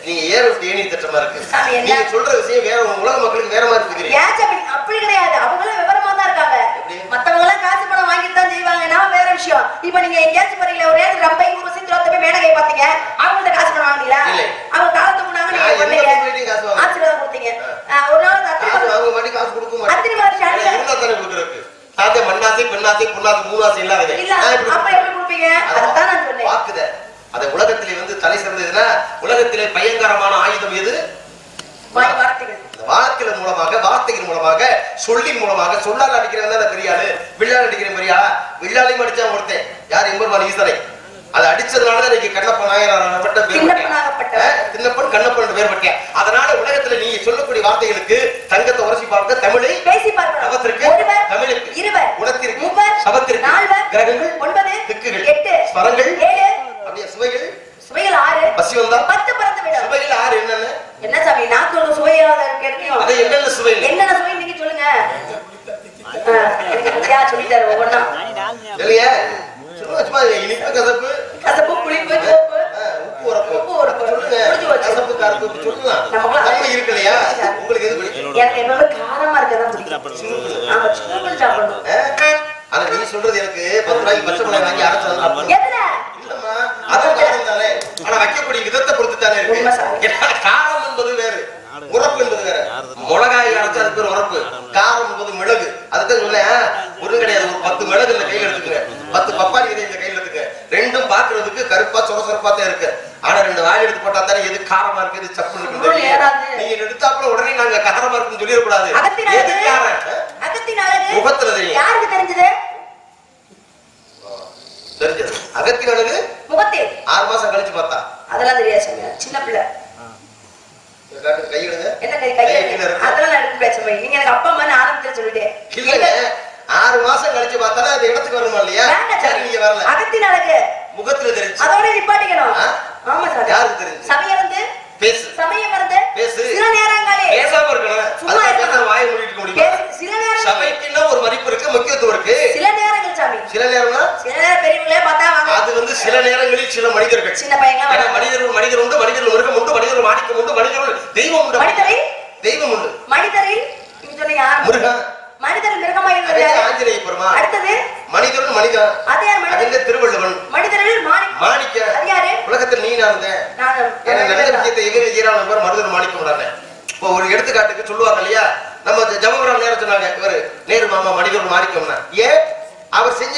நீங்க ஏற ஏணி திட்டமா இருக்கு. நீங்க சொல்ற விஷயம் வேற, உலக மக்களுக்கு வேற மாதிரி தெரியும். அப்படி கிடையாது. அவங்களும் விவரமா தான் இருக்காங்க. மத்தவங்க எல்லாம் காசு பணம் வாங்கிட்டு தான் செய்வாங்க. நான் வேற விஷயம். இப்ப நீங்க எங்கேயாச்சும் போறீங்களா, ஒரு நேரத்துக்கு ரொம்ப 100 வருஷம் 30 போய் மேடகை பாத்தீங்க, அவங்கள்ட்ட காசு பணம் வாங்கினீங்களா? அவங்க காலத்துக்கு முன்னாங்க நீங்க ஆசீர்வாதம் கொடுத்தீங்க. ஒரு நாள் அவங்க மாட்டி காசு கொடுக்க மாட்டாங்க. அத்தனை மாதிரி கொடுக்குறதுக்கு தாத்தே மண்ணாசை பெண்ணாசை பொண்ணாசை மூணாசை இல்லாத அப்ப எப்படி கொடுப்பீங்க? அதான் நான் சொன்னேன். வாக்குத அத உலகத்திலே தலை சிறந்ததுன்னா உலகத்திலே பயங்கரமான ஆயுதம் எது? வார்த்தைகள். வாக்குல மூலமாக, வார்த்தைகள் மூலமாக, சொல்லின் மூலமாக. சொல்லால் அடிக்கிறவன் பெரியாளு, வில்லால் அடிக்கிற பெரியாளா? வில்லாலையும் அடிச்சா ஒருத்தன் யார்? எம்பெருமான் ஈசனை. அதை அடிச்சதுனாலதான் இன்னைக்கு கண்ணப்பன் திண்ணப்பன் கண்ணப்பன் பேர் பட்டியா. அதனால உலகத்துல நீங்க சொல்லக்கூடிய வார்த்தைகளுக்கு தங்கத்தை உரசி பார்க்க, தமிழை பேசி பார்க்க, சபத்திற்கு தமிழுக்கு, குணத்திற்கு சபத்திற்கு, கிரகங்கள் 9, திக்குகள் 8, ஸ்வரங்கள் 7, அப்படியே சுவைகள் 6, பசி வந்தா 10 பறந்து விடும். சுவைகள் 6 என்னன்னு? என்ன சாமி நாக்கு ஒரு சுவையாத கேட்கணும். அது என்னென்ன சுவை? என்னென்ன சுவை நீங்க சொல்லுங்க. யா சொல்லிட்டாரு ஒவ்வொண்ணா. இல்லையா? சும்மா இனிப்பு, கசப்பு, புளிப்பு, உப்பு, உரப்பு சொல்லுங்க. கசப்பு, காரப்பு சொல்லலாம். நம்ம இருக்கு இல்லையா? உங்களுக்கு எது பிடிக்கும்? எனக்கு எப்பவுமே காரமா இருக்கதான் பிடிக்கும். ஆமா, சும்மா சாப்பிடணும். ஆனா நீ சொல்றது எனக்கு 10 ரூபாய்க்கு பச்சை மிளகாய் வாங்கி அரைச்சது எதுல? இல்லம்மா, அதுவும் காரம் தானே. ஆனா வைக்கக்கூடிய விதத்தை பொறுத்து தானே இருக்கு. காரம் என்பது வேறு, உரப்பு என்பது வேற. மிளகாய் அரைச்சா அதுக்கு ஒரு உரப்பு, காரம் என்பது மிளகு. அதுதான் சொன்னேன். ஒன்றும் கிடையாது, ஒரு 10 மிளகு இந்த கையில எடுத்துக்க, 10 பப்பாளி விதை இந்த கையில எடுத்துக்க. ரெண்டும் பாக்குறதுக்கு கருப்பா சொரசொரப்பா தான் இருக்கு. ஆனா 2 வாய் எடுத்து போட்டா தானே எது காரமா இருக்கு, எது சப்பு இருக்கு. நீங்க எடுத்தாப்புல உடனே நாங்க காரமா இருக்குன்னு சொல்லிடக்கூடாது. முகத்துல தெரியும். யாருக்கு தெரிஞ்சது? தெரிஞ்சது அகத்தின் அழகு முகத்தில் 6 மாசம் கழிச்சு பார்த்தா அதெல்லாம் தெரியாது. சின்ன பிள்ளை கை எடுங்க. என்ன கை அதெல்லாம் எடுத்து பேச நீங்க எனக்கு அப்பா அம்மா ஆரம்பத்துல சொல்லிட்டேன். இல்லங்க, 6 மாசம் கழிச்சு பார்த்தா அது இடத்துக்கு வருமா இல்லையா? நீங்க வரல. அகத்தின் அழகு முகத்துல தெரிஞ்சு அதோட நிப்பாட்டிக்கணும். ஆமா சார். யாருக்கு தெரிஞ்சு? சமயம் பேசு. சமயம் பேசு. சில நேரங்களே பேசாம இருக்கணும். சும்மா பேச வாயை மூடிட்டு முடியும். சில நேரம் சபைக்குன்னா ஒரு மதிப்பு இருக்கு, முக்கியத்துவம் இருக்கு. சில நேரங்கள் சாமி. சில நேரம்னா சில நேரம் பெரியவங்களே பார்த்தா வாங்க. அது சில நேரங்களில் சில மனிதர்கள், சின்ன பையங்க, மனிதர் உண்டு, மனிதர் மிருகம் உண்டு, மனிதர் மாணிக்கம் உண்டு, மனிதர் தெய்வம் உண்டு. மனிதரில் தெய்வம் உண்டு. மனிதரில் நீங்க சொன்ன யார்? மிருகம். மனிதர் மிருகமா இருந்தாரு. ஆஞ்சநேய பெருமாள். அடுத்தது மனிதன் மனிதன். அது யார்? மனிதன் திருவள்ளுவன். மனிதரில் மாணிக்கம். அது யாரு? உலகத்தில் நீ நான் தான். நான் நல்ல விஷயத்தை எங்க ஈரான பேர் மனிதர் மாணிக்கம் உடனே. இப்போ ஒரு எடுத்துக்காட்டுக்கு சொல்லுவாங்க இல்லையா, நம்ம ஜவஹர்லால் நேரு சொன்னாங்க, இவரு நேரு மாமா மனிதர் மாணிக்கம்னா. ஏன்? அவர் செஞ்ச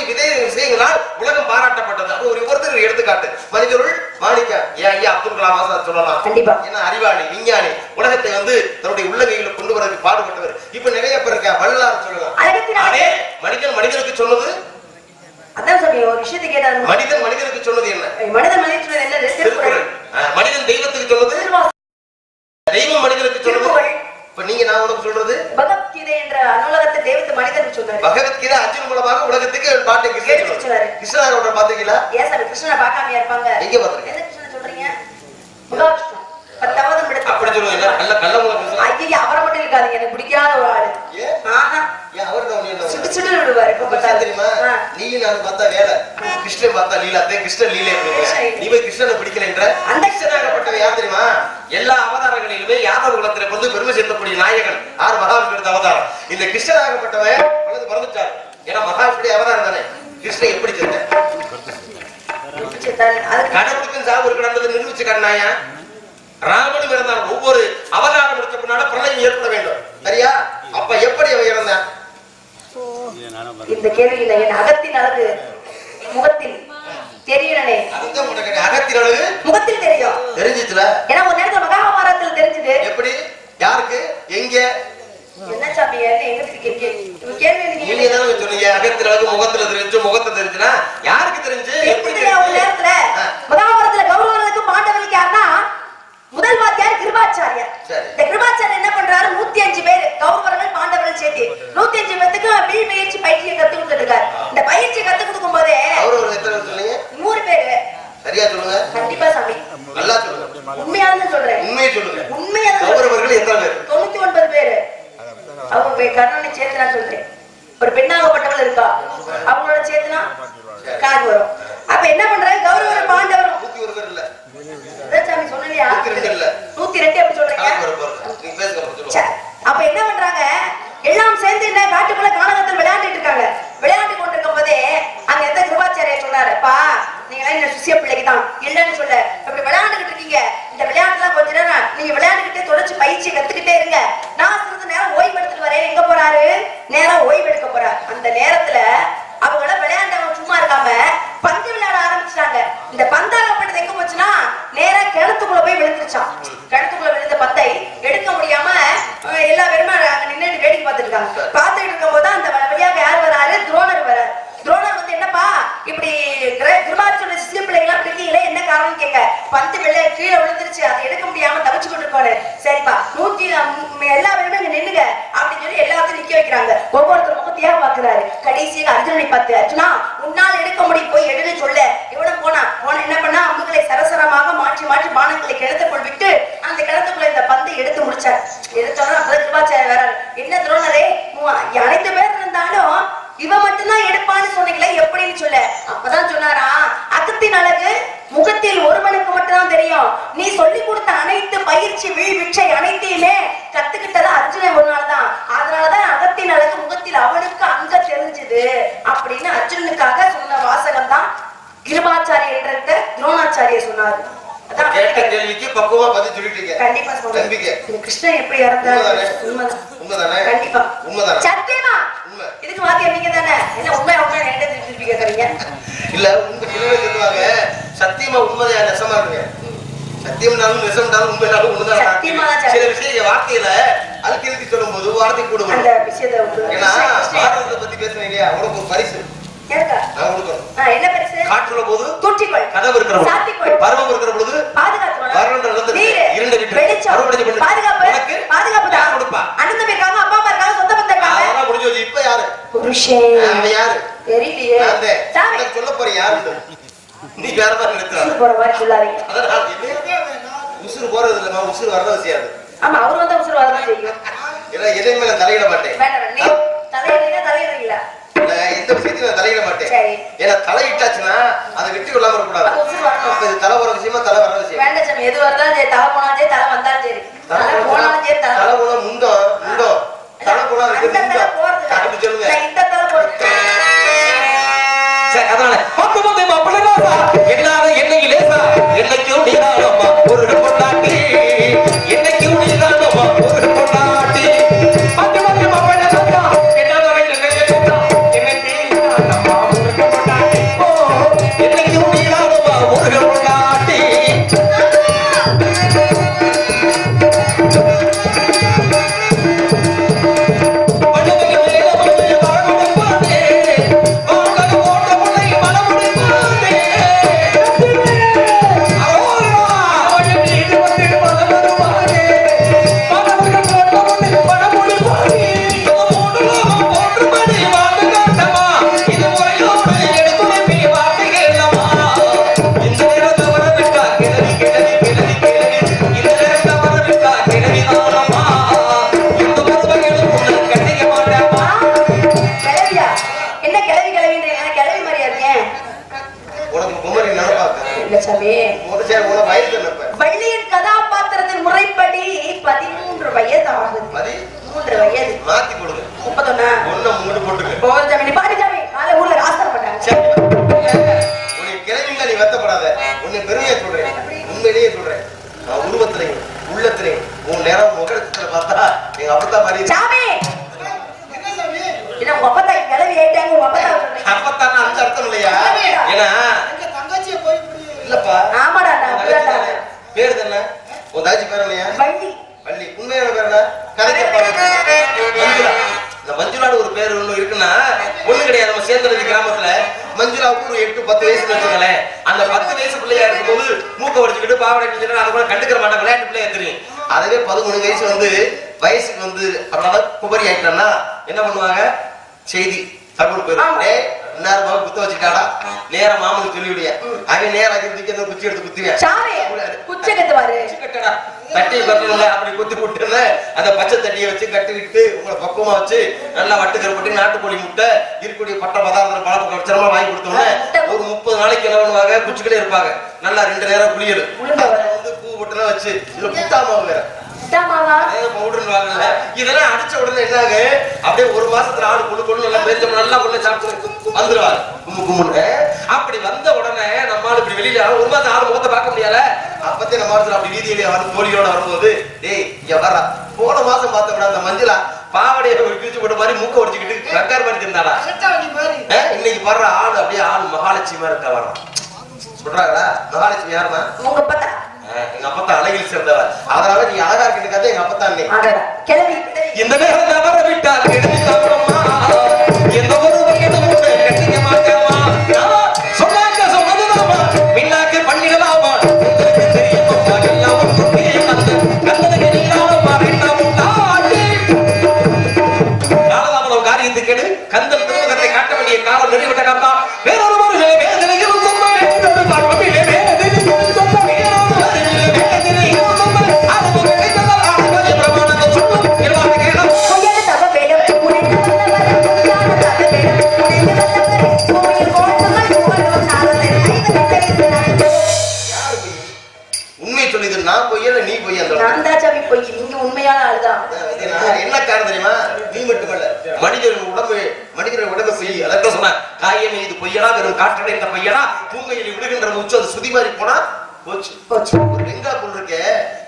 விஷயங்களால் உலகம் பாராட்டப்பட்டது. அப்போ ஒருத்தர் எடுத்துக்காட்டு மனிதருள் மாணிக்கம். ஏன் ஐயா அப்துல் கலாம் ஆசாத் சொல்லலாம். ஏன்னா அறிவாளி, விஞ்ஞானி, உலகத்தை தன்னுடைய உள்ளங்கையில கொண்டு வரதுக்கு பாடுபட்டவர். இப்ப நிறைய பேர் இருக்க, வள்ளலார் சொல்லலாம். அதே மனிதன் மனிதனுக்கு சொன்னது அதான் சாமி. ஒரு விஷயத்தை கேட்டாரு. மனிதன் மனிதனுக்கு சொன்னது என்ன? மனிதன் சொன்னது என்ன? திருக்குறள். மனிதன் தெய்வத்துக்கு சொன்னது, தெய்வம் மனிதனுக்கு சொன்னது. இப்ப நீங்க நான் உனக்கு சொல்றது பகவத்கீதை என்ற அனுலகத்தை தெய்வத்தை மனிதனுக்கு சொன்னாரு. பகவத்கீதை அர்ஜுன் மூலமாக உலகத்துக்கு பாட்டு கிருஷ்ணன் சொன்னாரு. கிருஷ்ணரோட பாத்தீங்களா? ஏன் சாமி கிருஷ்ணனை பார்க்காம இருப்பாங்க? எங்க பாத்தீங்க? எந்த கிருஷ்ணன் சொல்றீங்க? முகாகிருஷ்ணன் 10வது இடத்துல. அப்படி சொல்லுங்க. கள்ள முகம். ஐயா அவரை மட்டும் இருக்காதீங்க, எனக்கு பிடிக்காத ஒரு ஆளு. ஆஹா, ஏன் அவர் தான் என்ன சுட்டு சுட்டு விடுவாரு. இப்ப பார்த்தா தெரியுமா? நீ நான் பார்த்தா வேலை, கிருஷ்ணன் பார்த்தா லீலா. கிருஷ்ணன் லீலை. நீ போய் கிருஷ்ணனை பிடிக்கலன்ற அந்த கிருஷ்ணனாகப்பட்டவன் யார் தெரியுமா? எல்லா அவதாரங்களிலுமே யாதவ குலத்திலே வந்து பெருமை சேர்க்கக்கூடிய நாயகன் யார்? மகாவிஷ்ணு எடுத்த அவதாரம். இந்த கிருஷ்ணனாகப்பட்டவன் பிறந்துட்டார். ஏன்னா மகாவிஷ்ணுடைய அவதாரம் தானே. கிருஷ்ணன் எப்படி செஞ்சார்? கடவுளுக்கும் சாவு இருக்கிறது நிரூபிச்சு காட்டினாயா? ராமனும் இருந்தார். ஒவ்வொரு அவதாரம் எடுத்த பின்னால பிரளயம் ஏற்பட வேண்டும். சரியா? இந்த கேள்வி இல்லை. என் அகத்தின் அழகு முகத்தில் தெரியலே. அகத்தின் அழகு முகத்தில் தெரியும். தெரிஞ்சிச்சுல? ஏன்னா ஒரு நேரத்துல மகாபாரதத்துல தெரிஞ்சது. எப்படி? யாருக்கு? எங்க? என்ன சாமி எங்க கேள்வி நீங்க தானே சொன்னீங்க. அகத்தின் அழகு முகத்துல தெரிஞ்சு, முகத்துல தெரிஞ்சுனா யாருக்கு தெரிஞ்சு? எப்படி ஒரு நேரத்துல மகாபாரதத்துல கௌரவர்களுக்கு பாண்டவர்களுக்கு யாருன்னா முதல் வாத்தியார் கிருபாச்சாரியார். இந்த கிருபாச்சாரியர் என்ன பண்றாரு? 105 பேர் கௌரவர்கள் பாண்டவர்கள் சேர்த்து 105 பேருக்கு வில் பயிற்சி பயிற்சியை கத்து கொடுத்துட்டு இருக்காரு. இந்த பயிற்சி கத்து கொடுக்கும் போதே கௌரவர்கள் எத்தனை சொன்னீங்க? 100 பேர். சரியா சொல்லுங்க. கண்டிப்பா சாமி. நல்லா சொல்லுங்க. உண்மையானது சொல்றேன். உண்மையை சொல்லுங்க. உண்மையான கௌரவர்கள் எத்தனை பேர்? 99 பேர். அவங்க கர்ணனை சேர்த்துனா சொல்றேன். ஒரு பெண்ணாகப்பட்டவள் இருக்கா, அவங்களோட சேர்த்துனா காது வரும். அப்ப என்ன பண்றாங்க? கௌரவர் பாண்டவரும் 101 பேர் இல்ல. சாமி சொன்னலையா? 102 எப்படி சொல்றீங்க? அப்ப என்ன பண்றாங்க? எல்லாம் சேர்ந்து என்ன காட்டுக்குள்ள கானகத்தில் விளையாண்டுட்டு இருக்காங்க. விளையாண்டு கொண்டிருக்கும் போதே அங்க எந்த கிருபாச்சாரியார் சொன்னாருப்பா, நீங்க இந்த சுசிய பிள்ளைக்கு தான் இல்லன்னு சொல்ல அப்படி விளையாண்டுகிட்டு இருக்கீங்க. இந்த விளையாட்டுலாம் கொஞ்ச நேரம் நீங்க விளையாண்டுகிட்டே தொடர்ச்சி பயிற்சி கத்துக்கிட்டே இருங்க. நான் சிறிது நேரம் ஓய்வு எடுத்துட்டு வரேன். எங்க போறாரு? நேரம் ஓய்வு எடுக்க போறாரு. அந்த நேரத்துல அவங்கள விளையாண்டவங்க சும்மா இருக்காம பந்து விளையாட ஆரம்பிச்சிட்டாங்க. இந்த பந்தாகப்பட்டது எங்க போச்சுன்னா நேரா கிணத்துக்குள்ள போய் விழுந்துருச்சான். கிணத்துக்குள்ள விழுந்த பந்தை எடுக்க முடியாம எல்லா பேருமே நின்னுட்டு வேடிக்கை பார்த்துட்டு இருக்காங்க. பார்த்துட்டு இருக்கும் போது அந்த வழியாக யார் வராரு? துரோணர் வராரு. துரோணர் வந்து என்னப்பா இப்படி கிருபாச்சாரிய சிறிய பிள்ளைகளா இருக்கீங்களே, என்ன காரணம் கேட்க, பந்து வெள்ள கீழே விழுந்துருச்சு, அதை எடுக்க முடியாம தவிச்சு கொண்டு இருக்காரு. சரிப்பா 100 எல்லா பேருமே இங்க நின்னுங்க அப்படின்னு சொல்லி எல்லாத்தையும் நிக்க வைக்கிறாங்க. ஒவ்வொருத்தர் முகத்தையா பாக்குறாரு. கடைசியாக அர்ஜுனனை பார்த்து, அர்ஜுனா உன்னால் எடுக்க முடியும், போய் எடுன்னு சொல்ல. இவனும் போனா என்ன பண்ணா அம்புகளை சரசரமாக மாற்றி மாற்றி பானங்களை கிணத்துக்குள் விட்டு அந்த கிணத்துக்குள்ள இந்த பந்தை எடுத்து முடிச்சார். எடுத்தோன்னா அப்பதான் கிருபாச்சாரியர் வராரு. என்ன துரோணரே, அனைத்து பேர் இருந்தாலும் இவ மட்டும்தான் எடுப்பான்னு சொன்னீங்களே, எப்படின்னு சொல்ல. அப்பதான் சொன்னாரா, அகத்தின் அழகு முகத்தில் ஒருவனுக்கு மட்டும்தான் தெரியும். நீ சொல்லி கொடுத்த அனைத்து பயிற்சி வில் விச்சை அனைத்தையுமே கத்துக்கிட்டது அர்ஜுனன் ஒரு நாள் தான். அதனாலதான் அகத்தின் அழகு முகத்தில் அவனுக்கு அங்க தெரிஞ்சது அப்படின்னு அர்ஜுனனுக்காக சொன்ன வாசகம் தான் கிருபாச்சாரியர் என்ற துரோணாச்சாரியர் சொன்னாரு. கேட்ட கேள்விக்கு பக்குவமா பதில் சொல்லிட்டீங்க. கண்டிப்பா சொல்றேன். கிருஷ்ணன் எப்படி இறந்தாரு? உண்மைதானே? கண்டிப்பா உண்மைதானே? சத்தியமா உண்மை. இதுக்கு வாத்தியா நீங்க தானே? என்ன உண்மை உண்மை என்ன திருப்பி கேக்குறீங்க? இல்ல உங்க பிள்ளைங்க சொல்லுவாங்க சத்தியமா உண்மைதான் நெசமா இருக்குங்க. சத்தியம்னாலும் நெசம்னாலும் உண்மைனாலும் உண்மைதான். சத்தியமா சில விஷயம் வார்த்தையில அதுக்கு எதுக்கு சொல்லும்போது வார்த்தை கூட அந்த விஷயத்தை ஏன்னா பாரதத்தை பத்தி பேசுறீங்க இல்லையா, உங்களுக்கு ஒரு பரிசு என்ன பரிசு? காற்றுள்ள போது தூற்றிக்கொள், கதவு இருக்கிற போது சாத்திக்கொள், பருவம் இருக்கிற பொழுது பாதுகாத்துக்கொள், வறண்ட நிலத்துல இரண்டு லிட்டர் வெளிச்சம் அறுவடை பண்ணி பாதுகாப்பு பாதுகாப்பு தான் கொடுப்பா. அண்ணன் இருக்காங்க, அப்பா அம்மா இருக்காங்க, சொந்த பந்தம் இருக்காங்க. அதெல்லாம் முடிஞ்சு போச்சு. இப்ப யாரு? புருஷன். அந்த யாரு? தெரியலையே. அந்த எனக்கு சொல்ல போற யாரு? நீ வேற மாதிரி நினைச்சா போற மாதிரி சொல்லாதீங்க. அதனால உசுறு போறது இல்லமா, உசுறு வரதா செய்யாது. ஆமா, அவர் வந்தா உசுறு வரதா செய்யும். ஏன்னா எதை மேல தலையிட மாட்டேன். வேண்டாம், நீ தலையிடுறீங்களா? எந்த விஷயத்தையும் தலையிட மாட்டேன். ஏன்னா தலையிட்டாச்சுன்னா அதை வெற்றி கொள்ளாம இருக்கக்கூடாது. தலை வர விஷயமா தலை வர விஷயம் வேண்டாம் சாமி. எது வரதான் சரி, தலை போனாலும் சரி, தலை வந்தாலும் சரி, தலை போனாலும் சரி, தலை போனா முண்டம் முண்டம் தலை போனா இருக்கு சொல்லுங்க. இந்த தலை போறது அதனால எல்லாரும் என்னைக்கு லேசா என்னைக்கும் நீதானம்மா ஒரு பொண்டாட்டி, என்னைக்கும் நீதானம்மா ஒரு பொண்டாட்டி. வள்ளியின் கதாபாத்திரத்தின் முறைப்படி 13 வயது ஆகுது. 3 வயது மாத்தி கொடுங்க. 31 ஒண்ணு மூணு போட்டுங்க. போஞ்சமி பாடிஜாமி காலை ஊர்ல ஆசைப்பட்டாங்க. உன்னை கிளவிங்க நீ வெத்தப்படாத. உன்னை பெருமையா சொல்றேன், உண்மையிலேயே சொல்றேன். நான் உருவத்திலையும் உள்ளத்திலையும் உன் நேரம் முகத்துல பார்த்தா எங்க அப்பதான் மாதிரி சாமி. என்ன சாமி? என்ன உங்க அப்பத்தா கிளவி ஆயிட்டாங்க உங்க அப்பத்தா சொல்றீங்க அப்பத்தான அந்த அர்த்தம் இல்லையா ஏன்னா எங்க தங்கச்சியை போய் இல்லப்பா ஆமாடா பேரு தானே உன் தாச்சி பேர் இல்லையா வள்ளி வள்ளி உண்மையான பேர் என்ன மஞ்சுளா இந்த மஞ்சுளான்னு ஒரு பேர் ஒண்ணு இருக்குன்னா ஒண்ணு கிடையாது நம்ம சேர்ந்தது கிராமத்துல மஞ்சுளாவுக்கு ஒரு 8-10 வயசு வச்சுக்கோங்களேன் அந்த 10 வயசு பிள்ளையா இருக்கும்போது மூக்க உடைச்சுக்கிட்டு பாவடை கிழிச்சுட்டு அதை கூட கண்டுக்கிற மாட்டாங்க விளையாட்டு பிள்ளையா தெரியும் அதுவே 13 வயசு வயசுக்கு அவ்வளவு குபரி ஆயிட்டா என்ன பண்ணுவாங்க செய்தி தகவல் போயிரு நேரம் குத்த வச்சுட்டாடா நேரம் மாமனுக்கு சொல்லிவிடிய அவன் நேரம் ஆக்கிறதுக்கு அந்த குச்சி எடுத்து குத்துவேன் தட்டி கட்டணும்ல அப்படி குத்தி விட்டுல அந்த பச்சை தட்டியை வச்சு கட்டிக்கிட்டு உங்களை பக்குவமா வச்சு நல்லா வட்டுக்கருப்பட்டி நாட்டுக்கோழி முட்டை இருக்கக்கூடிய பட்ட பதார்த்தம் பழப்பக்கம் வச்சரமா வாங்கி கொடுத்தோம்னா ஒரு 30 நாளைக்கு என்ன பண்ணுவாங்க குச்சிக்கிட்டே இருப்பாங்க நல்லா 2 நேரம் குளியல் பூ போட்டுலாம் வச்சு இதுல புட்டாமாவு வேற இதெல்லாம் அடிச்ச உடனே என்னாங்க அப்படியே ஒரு மாசத்துல ஆடு கொண்டு நல்லா பேச்சம் நல்லா உள்ள சாப்பிட்டு வந்துருவாங்க கும்முன்னு அப்படி வந்த உடனே நம்மளால இப்படி வெளியில ஒரு மாசம் ஆடு முகத்தை பார்க்க முடியல அப்பத்தே நம்ம அப்படி வீதியிலே வந்து தோழியோட வரும்போது டேய் இங்க வர்றா போன மாசம் பார்த்தோம்னா அந்த மஞ்சளா பாவடையை கிழிச்சு போட்ட மாதிரி மூக்க உடைச்சுக்கிட்டு கக்கார் மாதிரி இருந்தாடா இன்னைக்கு வர்ற ஆடு அப்படியே ஆடு மகாலட்சுமியா இருக்கா வர்றான் சொல்றாங்களா மகாலட்சுமி யாருமா எங்க அப்பத்தா அழகில் சேர்ந்தவர் அதனால நீ அழகா இருக்கிறது எங்க அப்பத்தா இந்த நேரம் தவற விட்டால் எந்த ஒரு வகையிலும் கட்டிக்க மாட்டாமா சொன்னாக்க சொன்னதுதாமா மின்னாக்கு பண்ணிடலாமா காரியத்துக்கு கந்தல் திருமுகத்தை காட்ட வேண்டிய காலம் நிறைவிட்ட காத்தா வேறொரு நான் பொய்யல நீ பொய்யா நான் தான் சாமி பொய் நீங்க உண்மையான ஆளுதான் என்ன காரணம் தெரியுமா நீ மட்டுமல்ல மனிதரின் உடம்பு பொய் அதான் சொன்ன காயமே இது பொய்யடா வெறும் காற்றடைந்த பொய்யடா பூங்கையில் விடுகின்ற உச்சு அது சுதி மாதிரி போனா போச்சு ஒரு வெங்கல பொருள் இருக்க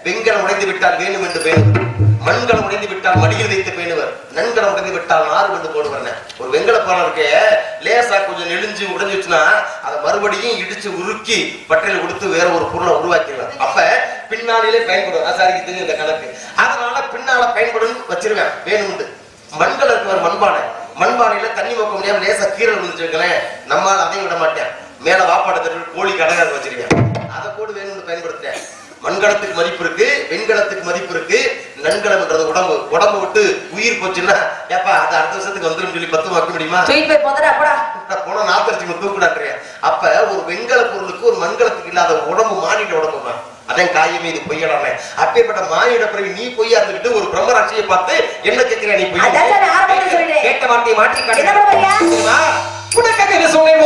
வெங்கலம் உடைந்து விட்டால் வேணும் என்று பேணுவர் மண்கலம் உடைந்து விட்டால் மடியில் வைத்து பேணுவர் நன்கலம் உடைந்து விட்டால் நாறு கொண்டு போடுவார் ஒரு வெங்கல பொருள் இருக்க லேசா கொஞ்சம் நெளிஞ்சு உடைஞ்சிச்சுன்னா அதை மறுபடியும் இடிச்சு உருக்கி பட்டையில கொடுத்து வேற ஒரு பொருளை உருவாக்கிடுவார் அப்ப பின்னாலே பயன்படும் அசாரிக்கு தெரியும் இந்த கணக்கு அதனால பின்னால பயன்படும் வச்சிருவேன் வேணும்னு மண்கள் இருக்கிற மண்பானையில தண்ணி வைக்க முடியாம லேசா கீரல் விழுந்துருக்கேன் நம்மால அதையும் விட மாட்டேன் மேல வாப்பாடு தட்டு கோழி கடகாது வச்சிருக்கேன் அதை கூட வேணும்னு பயன்படுத்துறேன் மண்கலத்துக்கு மதிப்பு இருக்கு வெண்கலத்துக்கு மதிப்பு இருக்கு நன்கலம்ன்றது உடம்பு விட்டு உயிர் போச்சுன்னா ஏப்பா அது அடுத்த வருஷத்துக்கு வந்துடும் சொல்லி 10 வைக்க முடியுமா போனா 40 தூக்குடான்றேன் அப்ப ஒரு வெண்கல பொருளுக்கு ஒரு மண்கலத்துக்கு இல்லாத உடம்பு மானிட உடம்பு அதான் காயமே இது பொய்யலாமே அப்பேற்பட்ட மானிட பிறகு நீ பொய்யா இருந்துட்டு ஒரு பிரம்மராட்சியை பார்த்து என்ன கேட்கிற நீ பொய் கேட்ட வார்த்தையை மாற்றி காட்டுமா உனக்காக சொல்லேன்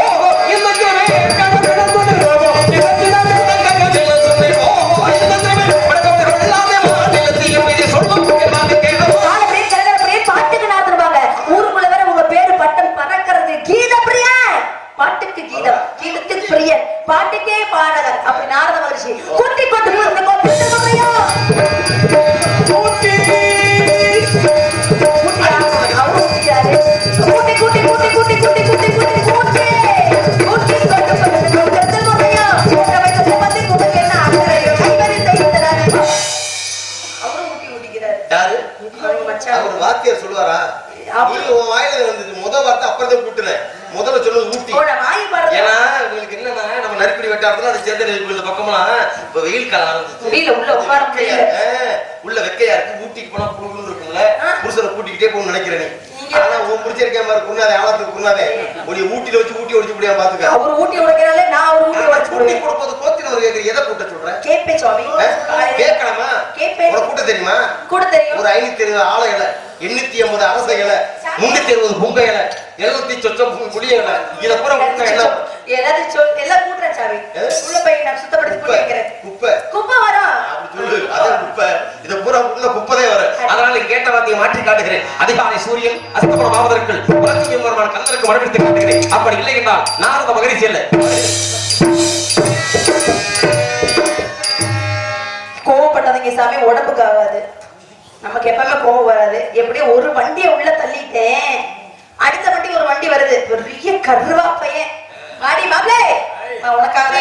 ஊருக்குள்ள வேற உங்க பேரு பட்டம் பறக்கிறது கீத பிரியா பாட்டுக்கு கீதம் கீதத்துக்கு பிரியன் பாட்டுக்கே பாடகர் அப்படி நாரத மகரிஷி கூட்டி கொண்டு வாத்தியார் சொல்லுவாரா உன் வாயில வந்து முதல் வார்த்தை அப்புறம் கூட்டுனேன் முதல்ல சொல்லுவது ஊட்டி ஏன்னா உங்களுக்கு என்னன்னா நம்ம நறுக்கடி வெட்டாடுறதுல அது சேர்ந்த இந்த பக்கம்லாம் இப்ப வெயில் காலம் ஆரம்பிச்சு உள்ள வெக்கையா இருக்கு ஊட்டிக்கு போனா புழுன்னு இருக்கும்ல புருஷனை கூட்டிக்கிட்டே போகணும்னு நினைக்கிறேன் ஆனா உன் பிடிச்சிருக்கேன் மாதிரி குன்னாதே ஆழத்துக்கு குன்னாதே ஒரு ஊட்டியில வச்சு ஊட்டி ஒடிச்சு முடியாம பாத்துக்க அவர் ஊட்டி உடைக்கிறாலே நான் அவர் ஊட்டி உடைச்சு ஊட்டி கொடுப்பது கோத்தின ஒரு கேக்குற எதை கூட்ட சொல்றேன் கேப்பே சுவாமி கேட்கலாமா ஒரு கூட்ட தெரியுமா கூட தெரியும் ஒரு 520 ஆள இலை 850 அரச இலை 360 பொங்க இலை 700 சொச்சம் புளிய இலை இத பூரா கூட்ட என்ன எல்லாத்தையும் எல்லாம் கூட்டறேன் சாமி உள்ள போய் நான் சுத்தப்படுத்தி போட்டு வைக்கிறேன் குப்பை வரும் அப்படி சொல்லு அத குப்பை இத பூரா உள்ள குப்பைதே வரும் அதனால கேட்ட வார்த்தையை மாற்றி காட்டுகிறேன் அதிகாலை சூரியன் அஸ்தமனம் ஆவதற்குள் உலக விமானமான கந்தருக்கு மறுபடித்து காட்டுகிறேன் அப்படி இல்லை என்றால் நாரத மகரிஷி அல்ல கோவப்பட்டதுங்க சாமி உடம்புக்கு ஆகாது நமக்கு எப்பவுமே கோவம் வராது எப்படியும் ஒரு வண்டியை உள்ள தள்ளிட்டேன் அடுத்த வண்டி ஒரு வண்டி வருது, பெரிய கருவா பையன். வாடி மாப்ளே, உனக்காக